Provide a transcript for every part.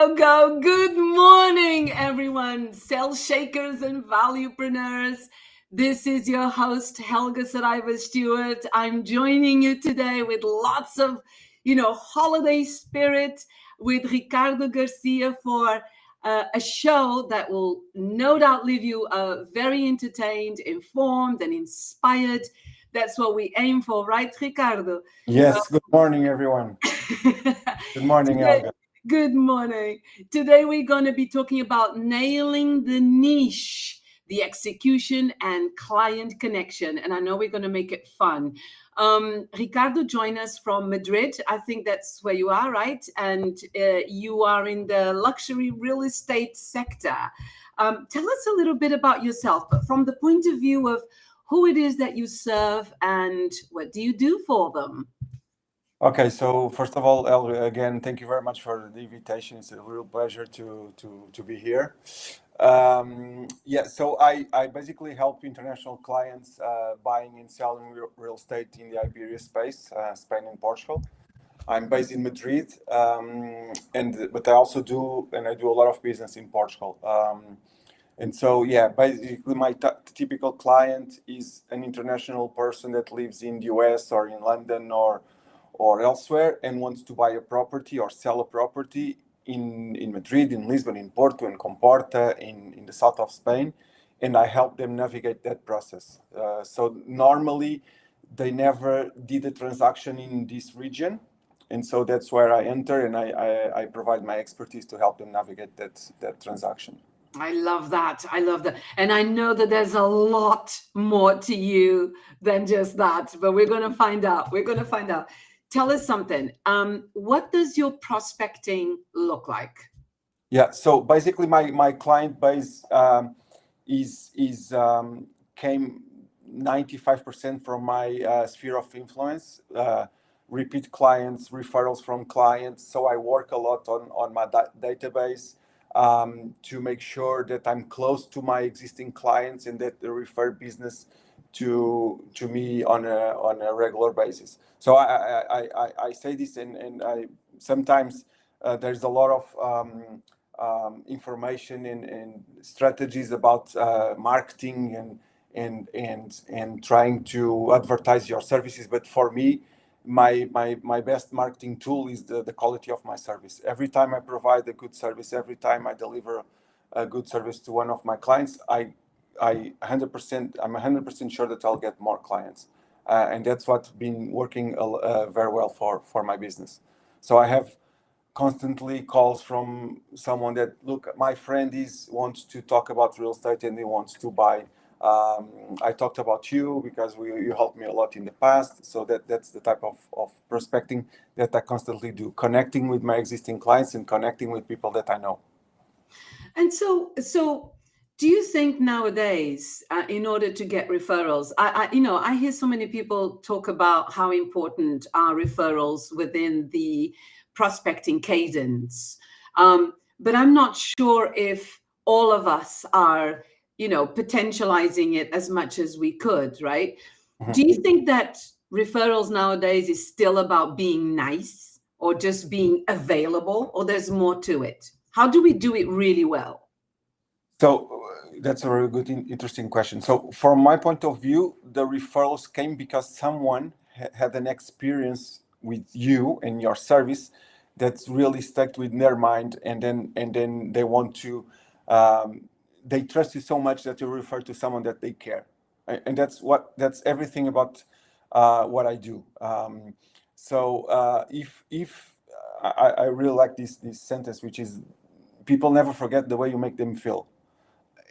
Go. Good morning, everyone, sales shakers and valuepreneurs. This is your host, Helga Saraiva Stewart. I'm joining you today with lots of, holiday spirit with Ricardo Garcia for a show that will no doubt leave you very entertained, informed, and inspired. That's what we aim for, right, Ricardo? Yes, good morning, everyone. Good morning, Today, Elga. good morning. Today we're going to be talking about nailing the niche, the execution, and client connection. And I know we're going to make it fun. Ricardo joined us from Madrid. I think that's where you are, right? And you are in the luxury real estate sector. Tell us a little bit about yourself, but from the point of view of who it is that you serve and what do you do for them? Okay, so first of all, Elga, again, thank you very much for the invitation. It's a real pleasure to be here. Yeah, so I basically help international clients buying and selling real estate in the Iberia space, Spain and Portugal. I'm based in Madrid, but I do a lot of business in Portugal. And so, yeah, basically, my typical client is an international person that lives in the US or in London or elsewhere and wants to buy a property or sell a property in Madrid, in Lisbon, in Porto, in Comporta, in the south of Spain. And I help them navigate that process. So normally, they never did a transaction in this region. And so that's where I enter and I provide my expertise to help them navigate that transaction. I love that. I love that. And I know that there's a lot more to you than just that, but we're going to find out. We're going to find out. Tell us something. What does your prospecting look like? Yeah, so basically my client base is came 95% from my sphere of influence, repeat clients, referrals from clients. So I work a lot on my database to make sure that I'm close to my existing clients and that they refer business to me on a regular basis. So I say this and I sometimes there's a lot of information and strategies about marketing and trying to advertise your services. But for me, my best marketing tool is the quality of my service. Every time I provide a good service, every time I deliver a good service to one of my clients, I'm 100% sure that I'll get more clients. And that's what's been working very well for my business. So I have constantly calls from someone that, look, my friend wants to talk about real estate and he wants to buy. I talked about you because you helped me a lot in the past. So that's the type of prospecting that I constantly do, connecting with my existing clients and connecting with people that I know. And so do you think nowadays, in order to get referrals, I hear so many people talk about how important are referrals within the prospecting cadence. But I'm not sure if all of us are, potentializing it as much as we could, right? Do you think that referrals nowadays is still about being nice or just being available, or there's more to it? How do we do it really well? So that's a very good, interesting question. So from my point of view, the referrals came because someone had an experience with you and your service that's really stuck with their mind, and then they want to, they trust you so much that you refer to someone that they care, and that's everything about what I do. If I really like this sentence, which is, people never forget the way you make them feel.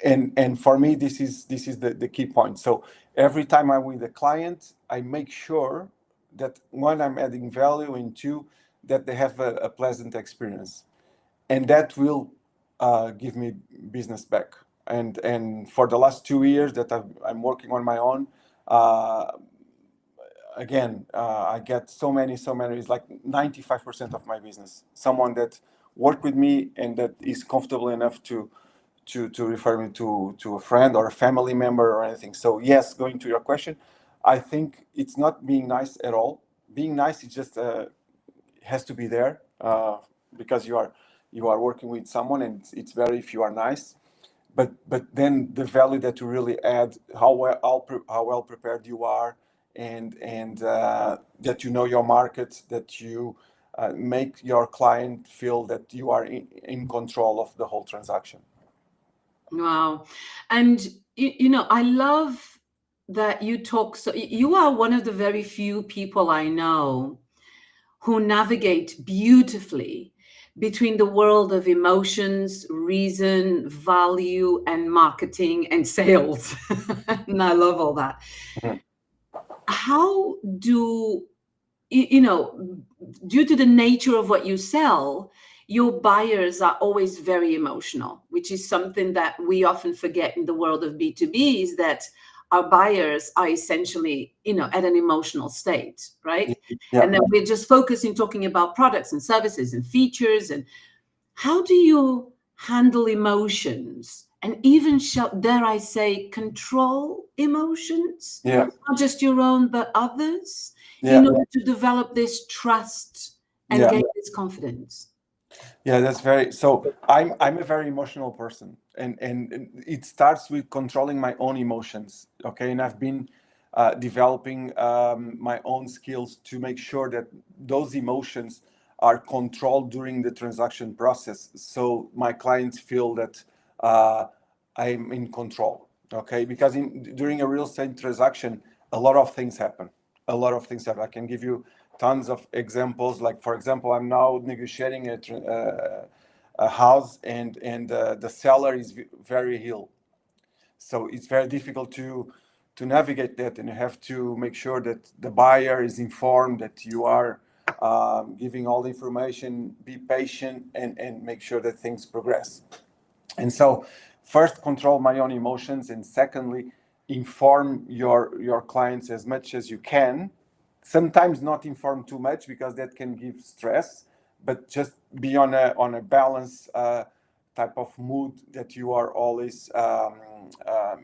And for me, this is the key point. So every time I'm with a client, I make sure that, one, I'm adding value, and two, that they have a pleasant experience, and that will give me business back. And for the last 2 years that I'm working on my own, uh, again, I get so many. It's like 95% of my business. Someone that work with me and that is comfortable enough to refer me to a friend or a family member or anything. So yes, going to your question, I think it's not being nice at all. Being nice is just has to be there because you are working with someone, and it's better if you are nice. But then the value that you really add, how well prepared you are, and that you know your market, that you make your client feel that you are in control of the whole transaction. Wow. And I love that you talk. So you are one of the very few people I know who navigate beautifully between the world of emotions, reason, value, and marketing and sales. And I love all that. Mhm. How do you know, due to the nature of what you sell, your buyers are always very emotional, which is something that we often forget in the world of B2B, is that our buyers are essentially, at an emotional state, right? Yeah, And then we're just focusing talking about products and services and features. And how do you handle emotions and even, dare I say, control emotions, yeah, not just your own, but others, yeah, in order to develop this trust and yeah. gain this confidence? Yeah, that's very so. I'm a very emotional person, and it starts with controlling my own emotions. Okay, and I've been developing my own skills to make sure that those emotions are controlled during the transaction process, so my clients feel that I'm in control. Okay, because during a real estate transaction, a lot of things happen. A lot of things happen. I can give you tons of examples. Like, for example, I'm now negotiating a house, and the seller is very ill, so it's very difficult to navigate that, and you have to make sure that the buyer is informed, that you are giving all the information, be patient, and make sure that things progress. And so, first, control my own emotions, and secondly, inform your clients as much as you can. Sometimes not inform too much, because that can give stress, but just be on a balance type of mood, that you are always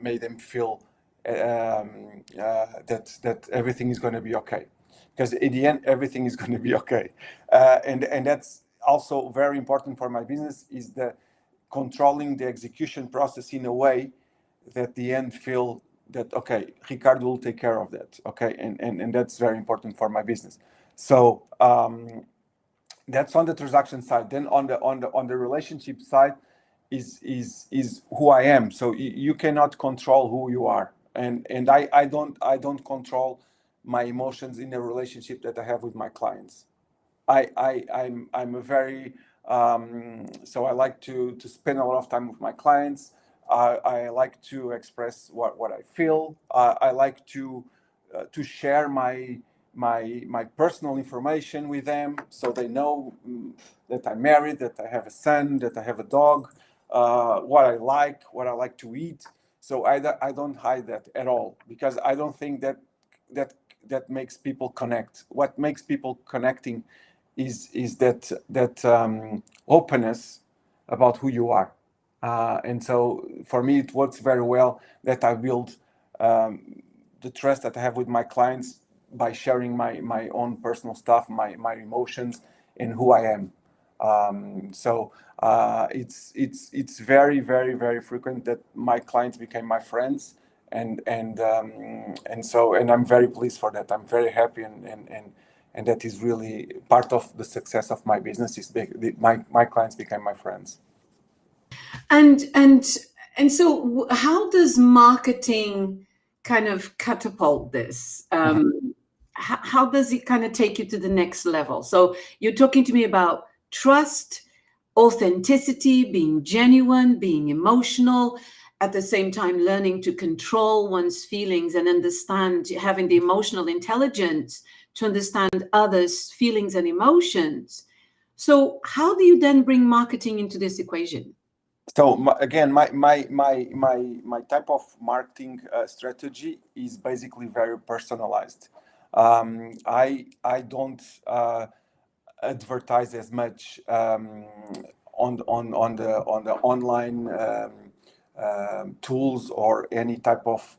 made them feel that everything is going to be okay, because in the end everything is going to be okay. And that's also very important for my business, is the controlling the execution process in a way that the end feel that, okay, Ricardo will take care of that. Okay, and that's very important for my business. So that's on the transaction side. Then on the relationship side is who I am. So you cannot control who you are, and I don't control my emotions in the relationship that I have with my clients. I'm a very so I like to spend a lot of time with my clients. I like to express what I feel. I like to share my personal information with them, so they know that I'm married, that I have a son, that I have a dog, what I like to eat. So I don't hide that at all, because I don't think that that makes people connect. What makes people connecting is that openness about who you are. And so for me, it works very well that I build the trust that I have with my clients by sharing my own personal stuff, my emotions, and who I am. It's very, very, very frequent that my clients became my friends, and I'm very pleased for that. I'm very happy, and that is really part of the success of my business. Is my clients became my friends. And so how does marketing kind of catapult this? How does it kind of take you to the next level? So you're talking to me about trust, authenticity, being genuine, being emotional, at the same time learning to control one's feelings and understand, having the emotional intelligence to understand others' feelings and emotions. So how do you then bring marketing into this equation? So again, my type of marketing strategy is basically very personalized. I don't advertise as much on the online tools, or any type of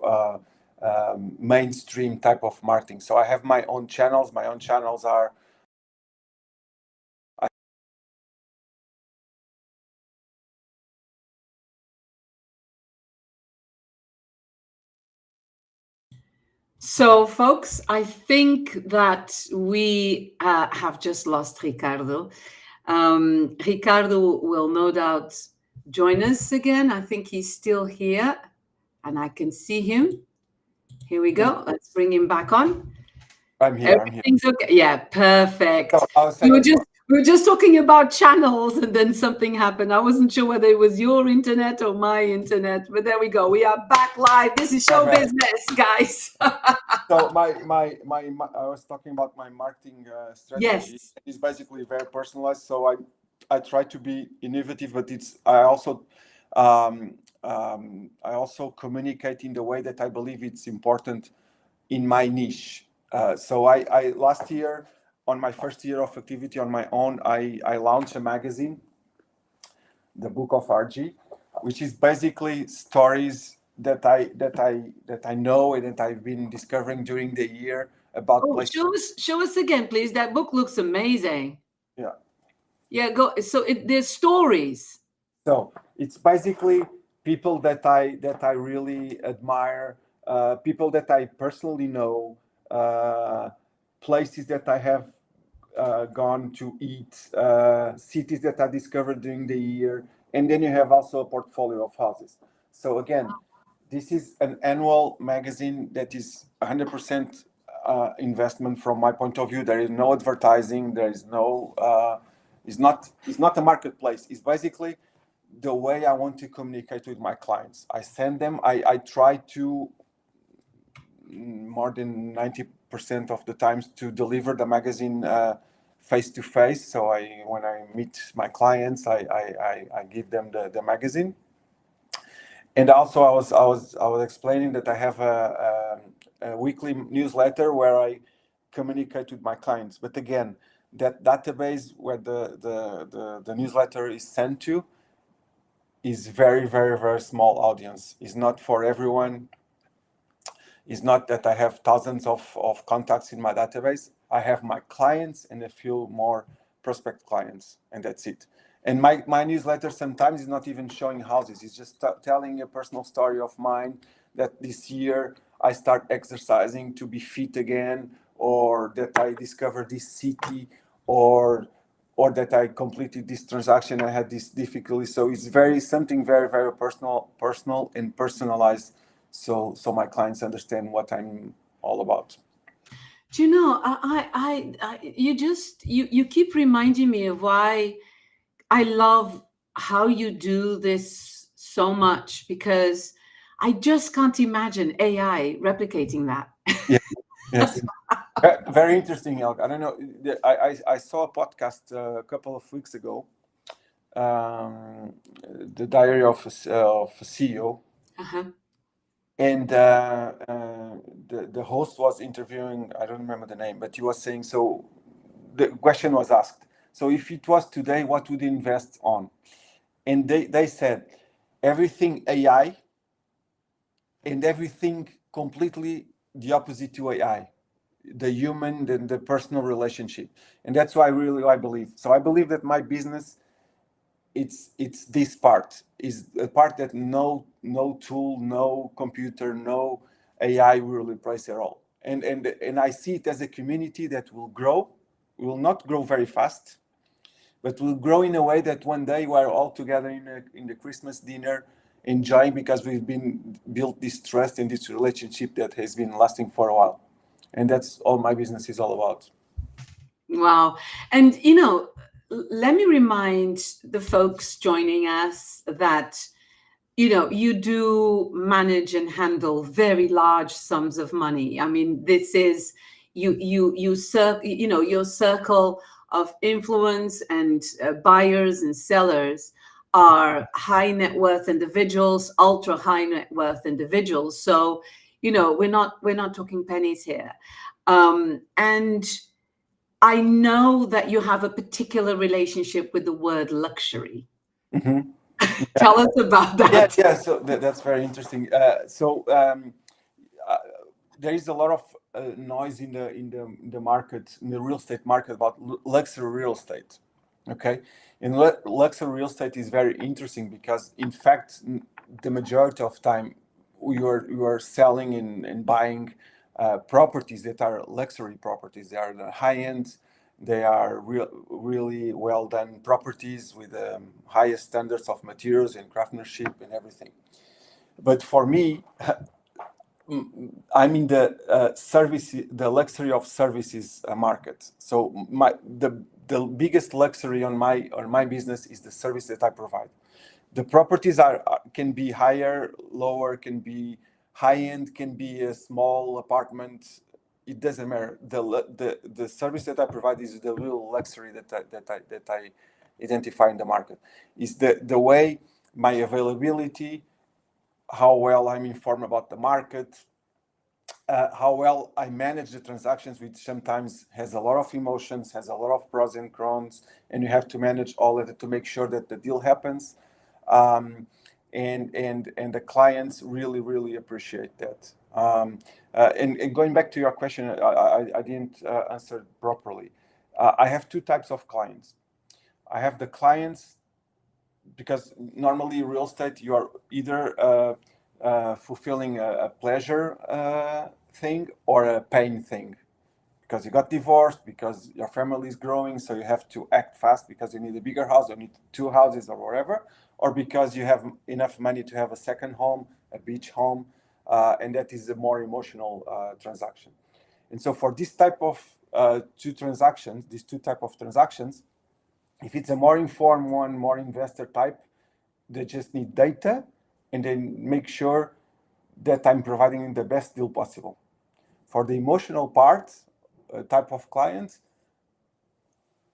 mainstream type of marketing. So I have my own channels. My own channels are So, folks, I think that we have just lost Ricardo. Ricardo will no doubt join us again. I think he's still here and I can see him. Here we go. Let's bring him back on. I'm here. I'm here. Everything's okay. Yeah, perfect. So I was We were saying, just talking about channels, and then something happened. I wasn't sure whether it was your internet or my internet, but there we go. We are back live. This is show Alright. business, guys. so I was talking about my marketing strategy. Yes. It's basically very personalized. So I try to be innovative, but I also communicate in the way that I believe it's important in my niche. So I last year, on my first year of activity on my own, I launched a magazine, the Book of RG, which is basically stories that I know and that I've been discovering during the year about Oh, places. show us again, please. That book looks amazing. Yeah. Yeah, go. So there's stories. So it's basically people that I really admire, people that I personally know, places that I have gone to eat, cities that I discovered during the year, and then you have also a portfolio of houses. So again, this is an annual magazine that is 100% investment from my point of view. There is no advertising. There is no. It's not a marketplace. It's basically the way I want to communicate with my clients. I send them. I try to more than 90% of the times to deliver the magazine face to face. So when I meet my clients, I give them the magazine. And also I was explaining that I have a weekly newsletter where I communicate with my clients. But again, that database where the newsletter is sent to is very, very, very small audience. It's not for everyone. It's not that I have thousands of contacts in my database. I have my clients and a few more prospect clients, and that's it. And my newsletter sometimes is not even showing houses. It's just telling a personal story of mine that this year I start exercising to be fit again, or that I discovered this city, or that I completed this transaction. I had this difficulty. So it's something very, very personal and personalized. So my clients understand what I'm all about. Do you know? You keep reminding me of why I love how you do this so much, because I just can't imagine AI replicating that. Yeah. Yes. Very interesting, Elk. I don't know. I saw a podcast a couple of weeks ago, the Diary of a CEO, Uh-huh. and the host was interviewing. I don't remember the name, but he was saying. So the question was asked. So if it was today, what would you invest on? And they said everything AI and everything completely the opposite to AI, the human, the personal relationship. And that's why I believe. So I believe that my business, it's this part, is a part that no tool, no computer, no AI will replace at all. And I see it as a community that will not grow very fast, but will grow in a way that one day we're all together in the Christmas dinner, enjoying, because we've been built this trust and this relationship that has been lasting for a while. And that's all my business is all about. Wow. And, you know, let me remind the folks joining us that, you know, you do manage and handle very large sums of money. I mean, this is your circle of influence and buyers and sellers are high net worth individuals, ultra high net worth individuals. So, you know, we're not talking pennies here. And I know that you have a particular relationship with the word luxury. Mm-hmm. Tell us about that. Yeah. So that's very interesting. There is a lot of noise in the market, in the real estate market, about luxury real estate. Okay, and luxury real estate is very interesting because, in fact, the majority of time you are selling and buying properties that are luxury properties. They are the high end. They are really well done properties with the highest standards of materials and craftsmanship and everything. But for me, I'm in the service, the luxury of services market. So the biggest luxury on my business is the service that I provide. The properties can be higher, lower, can be high end, can be a small apartment. It doesn't matter. The service that I provide is the real luxury that I identify in the market. Is the way my availability, how well I'm informed about the market, how well I manage the transactions, which sometimes has a lot of emotions, has a lot of pros and cons, and you have to manage all of it to make sure that the deal happens. And the clients really appreciate that. And going back to your question, I didn't answer properly. I have two types of clients. I have the clients, because normally real estate, you are either fulfilling a pleasure thing or a pain thing, because you got divorced, because your family is growing, so you have to act fast because you need a bigger house, or need two houses or whatever, or because you have enough money to have a second home, a beach home, and that is a more emotional transaction. And so for this type of these two type of transactions, if it's a more informed one, more investor type, they just need data and then make sure that I'm providing the best deal possible. For the emotional part, type of clients,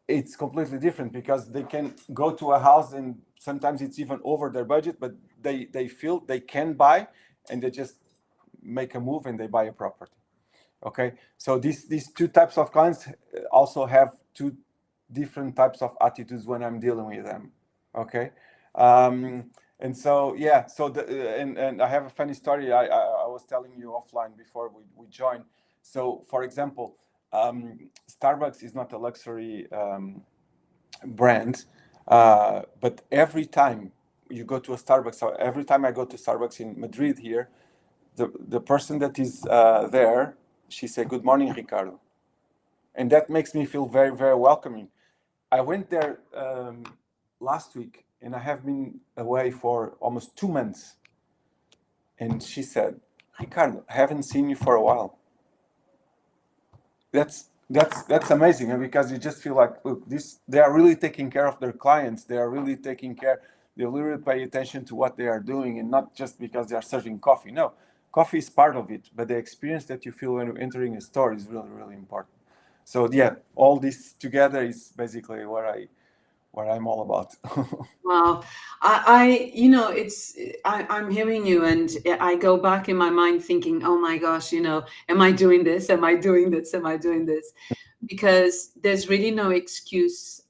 it's completely different, because they can go to a house and sometimes it's even over their budget, but they feel they can buy, and they just make a move and they buy a property. Okay, so these two types of clients also have two different types of attitudes when I'm dealing with them. Okay, and so yeah, so and I have a funny story. I was telling you offline before we joined. So for example, Starbucks is not a luxury brand, but every time you go to a Starbucks, so every time I go to Starbucks in Madrid here, the person that is there, she said, "Good morning, Ricardo," and that makes me feel very welcoming. I went there last week, and I have been away for almost 2 months, and she said, "Ricardo, I haven't seen you for a while." That's amazing, because you just feel like, look, they are really taking care of their clients. They are really taking care. They really pay attention to what they are doing, and not just because they are serving coffee. No, coffee is part of it, but the experience that you feel when you're entering a store is really important. So yeah, all this together is basically what I'm all about. Wow. I'm hearing you, and I go back in my mind thinking, oh my gosh, am I doing this? Am I doing this? Am I doing this? Because there's really no excuse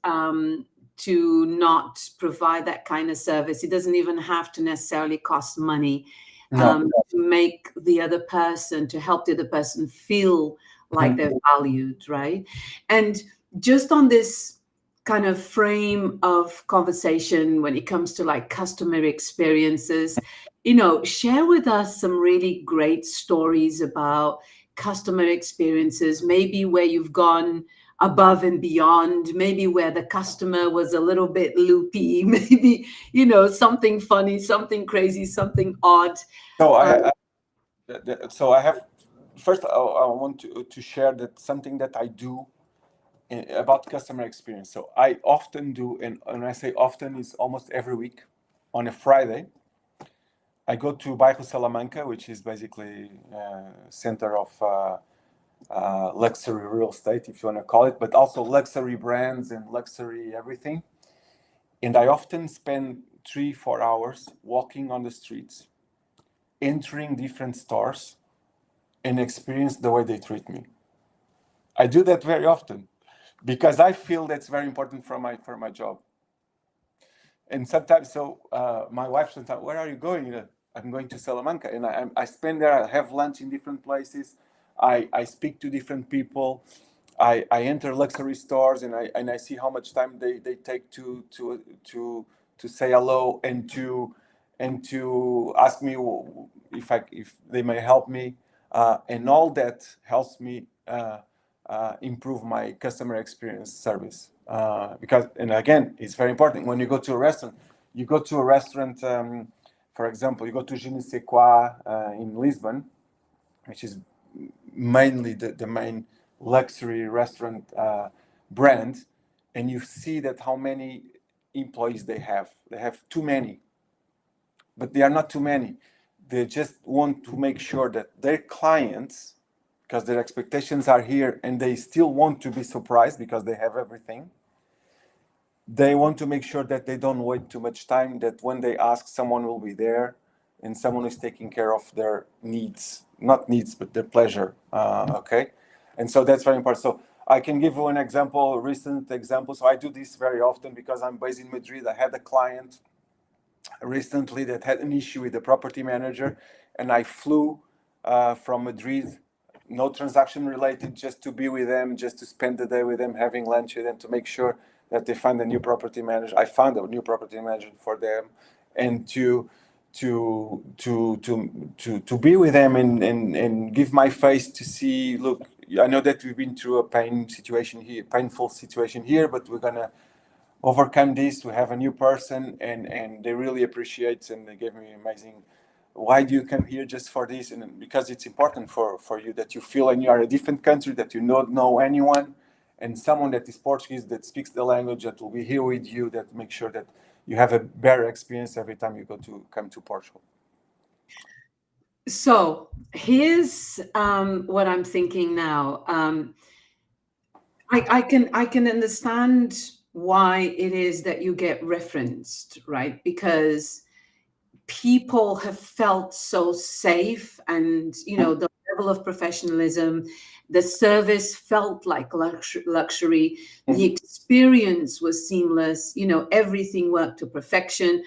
to not provide that kind of service. It doesn't even have to necessarily cost money No. to make the other person, to help the other person feel like they're valued, right? And just on this kind of frame of conversation when it comes to like customer experiences, share with us some really great stories about customer experiences, maybe where you've gone above and beyond, maybe where the customer was a little bit loopy, maybe, something funny, something crazy, something odd. So I have, first I want to share that something that I do about customer experience. So I often do, and when I say often, is almost every week on a Friday. I go to Bairro Salamanca, which is basically center of luxury real estate, if you want to call it, but also luxury brands and luxury everything. And I often spend 3-4 hours walking on the streets, entering different stores, and experience the way they treat me. I do that very often because I feel that's very important for my job. And sometimes, my wife sometimes, where are you going? I'm going to Salamanca, and I spend there. I have lunch in different places. I speak to different people. I enter luxury stores, and I see how much time they take to say hello and to ask me if they may help me. and all that helps me improve my customer experience service. Because, and again, it's very important when you go to a restaurant. You go to a restaurant, for example, you go to Je ne sais quoi in Lisbon, which is mainly the main luxury restaurant brand, and you see that how many employees they have. They have too many, but they are not too many. They just want to make sure that their clients, because their expectations are here and they still want to be surprised because they have everything, they want to make sure that they don't wait too much time, that when they ask, someone will be there and someone is taking care of their needs, not needs, but their pleasure. Okay. And so that's very important. So I can give you an example, a recent example. So I do this very often because I'm based in Madrid. I had a client recently that had an issue with the property manager, and I flew from Madrid, no transaction related, just to be with them, just to spend the day with them, having lunch with them, to make sure that they find a new property manager. I found a new property manager for them, and to be with them and give my face to see, look, I know that we've been through a painful situation here, but we're gonna overcome this. We have a new person, and they really appreciate, and they gave me amazing. Why do you come here just for this? And because it's important for you that you feel, and you are a different country, that you don't know anyone, and someone that is Portuguese, that speaks the language, that will be here with you, that make sure that you have a better experience every time you come to Portugal. So here's what I'm thinking now. I can understand why it is that you get referenced, right? Because people have felt so safe, and the level of professionalism, the service felt like luxury. The experience was seamless. Everything worked to perfection.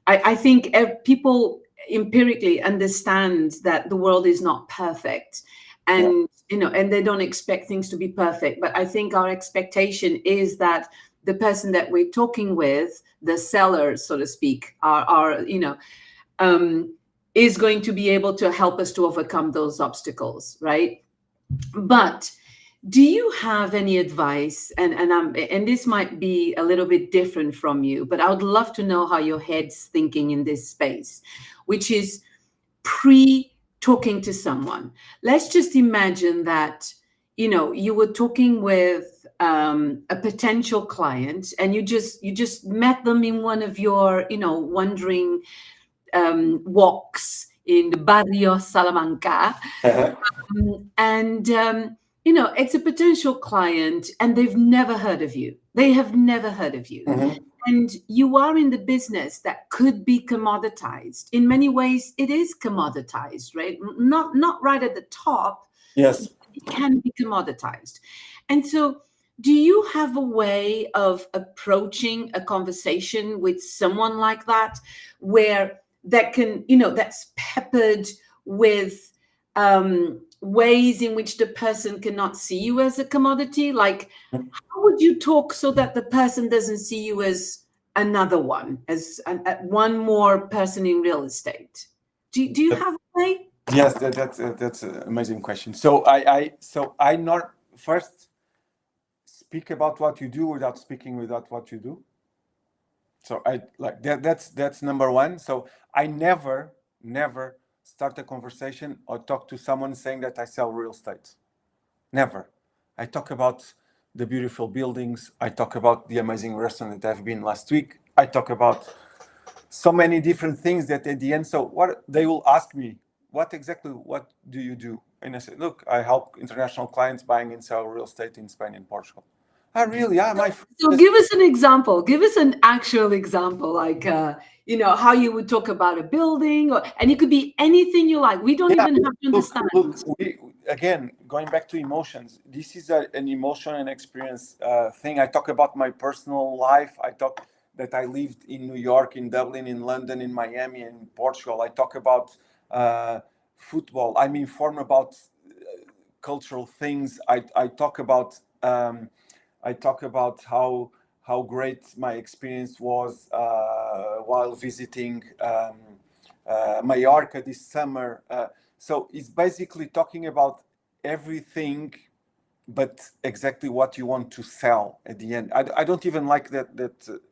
I think people empirically understand that the world is not perfect, and and they don't expect things to be perfect. But I think our expectation is that the person that we're talking with, the seller, so to speak, are is going to be able to help us to overcome those obstacles, right? But do you have any advice? And this might be a little bit different from you, but I would love to know how your head's thinking in this space, which is talking to someone. Let's just imagine that you were talking with a potential client, and you just met them in one of your wandering walks in the Barrio Salamanca. And it's a potential client, and they've never heard of you. They have never heard of you. And you are in the business that could be commoditized. In many ways, it is commoditized, right? Not right at the top. Yes. It can be commoditized. And so do you have a way of approaching a conversation with someone like that, where that can, that's peppered with ways in which the person cannot see you as a commodity? Like, how would you talk so that the person doesn't see you as another one, as one more person in real estate? Do you have a way? Yes, that's an amazing question. So I not first speak about what you do without speaking without what you do. So I like that. That's number one. So I never start a conversation or talk to someone saying that I sell real estate. Never. I talk about the beautiful buildings. I talk about the amazing restaurant that I've been last week. I talk about so many different things that at the end, so what they will ask me, what do you do? And I say, look, I help international clients buying and sell real estate in Spain and Portugal. Ah, really? Yeah, so give us an example. Give us an actual example, like how you would talk about a building, and it could be anything you like. We don't even have to understand. Look, again, going back to emotions, this is an emotion and experience thing. I talk about my personal life. I talk that I lived in New York, in Dublin, in London, in Miami, in Portugal. I talk about football. I'm informed about cultural things. I talk about how great my experience was while visiting Mallorca this summer. So it's basically talking about everything, but exactly what you want to sell at the end. I don't even like that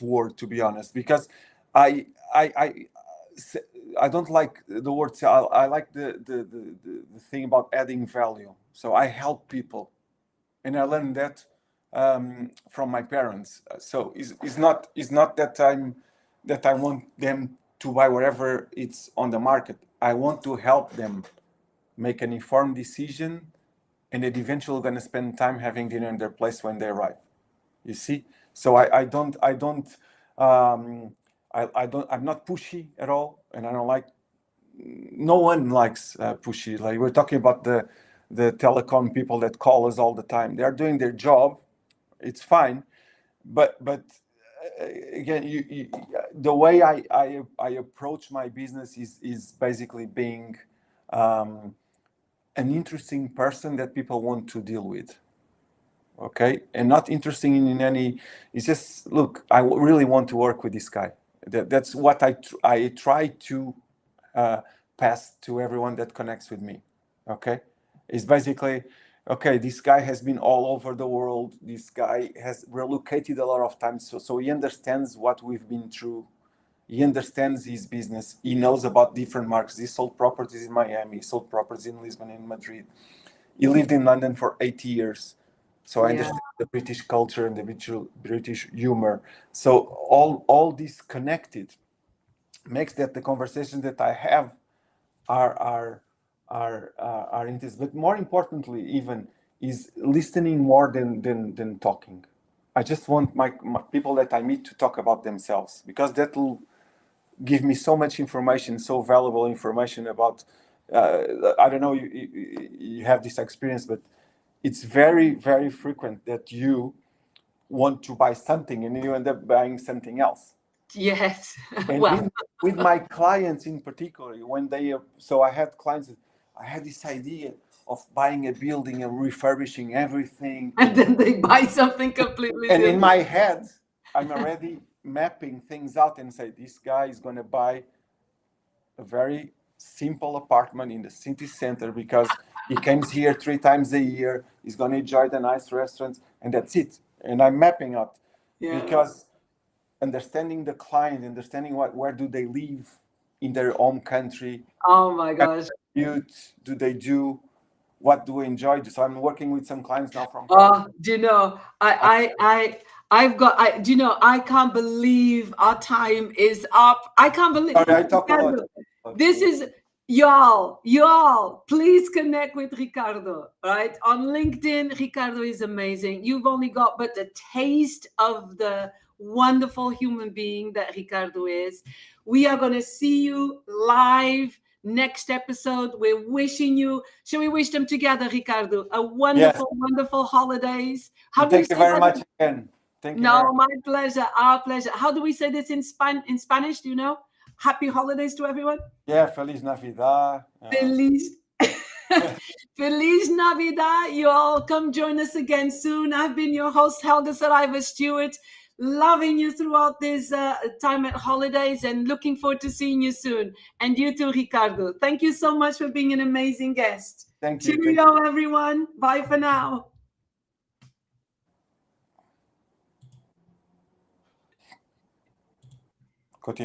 word, to be honest, because I I I I don't like the word sell. I like the thing about adding value. So I help people, and I learned that from my parents. So it's not that I want them to buy whatever it's on the market. I want to help them make an informed decision, and they're eventually going to spend time having dinner in their place when they arrive. You see, so I'm not pushy at all, and I don't like. No one likes pushy. Like we're talking about the telecom people that call us all the time. They are doing their job. It's fine, but again, the way I approach my business is basically being an interesting person that people want to deal with. Okay, and not interested in any. It's just, look, really want to work with this guy. That's what I try to pass to everyone that connects with me. Okay, it's basically, okay, this guy has been all over the world. This guy has relocated a lot of times, so he understands what we've been through. He understands his business. He knows about different markets. He sold properties in Miami. He sold properties in Lisbon and Madrid. He lived in London for 8 years. So I Yeah. understand the British culture and the British humor. So all this connected makes that the conversations that I have are interesting. But more importantly, even is listening more than talking. I just want my people that I meet to talk about themselves, because that will give me so much information, so valuable information about. I don't know, you have this experience, but it's very frequent that you want to buy something and you end up buying something else. Yes. And Well, with my clients in particular, when so I had clients that I had this idea of buying a building and refurbishing everything, and then they buy something completely and in different. my head I'm already mapping things out and say, this guy is going to buy a very simple apartment in the city center because he comes here 3 times a year. He's going to enjoy the nice restaurants, and that's it. And I'm mapping out, Yeah. because understanding the client, understanding where do they live in their home country, Oh my gosh. what do they do, what do we enjoy. So I'm working with some clients now from Portugal. Oh, do you know, do you know, I can't believe our time is up. I can't believe, Sorry, I talk a lot. Ricardo, this is, y'all, please connect with Ricardo, right? On LinkedIn, Ricardo is amazing. You've only got but a taste of the wonderful human being that Ricardo is. We are going to see you live next episode. We're wishing you, shall we wish them together, Ricardo, a wonderful, wonderful holidays. How do we Thank you say very that? much again. Thank you very No, much. my pleasure, our pleasure. How do we say this in Spanish? Do you know? Happy holidays to everyone. Yeah, Feliz Navidad. Feliz Feliz Navidad. You all come join us again soon. I've been your host, Helga Saraiva Stewart, loving you throughout this time at holidays and looking forward to seeing you soon. And you too, Ricardo. Thank you so much for being an amazing guest. Thank you. Cheerio, everyone. Bye for now. Continue.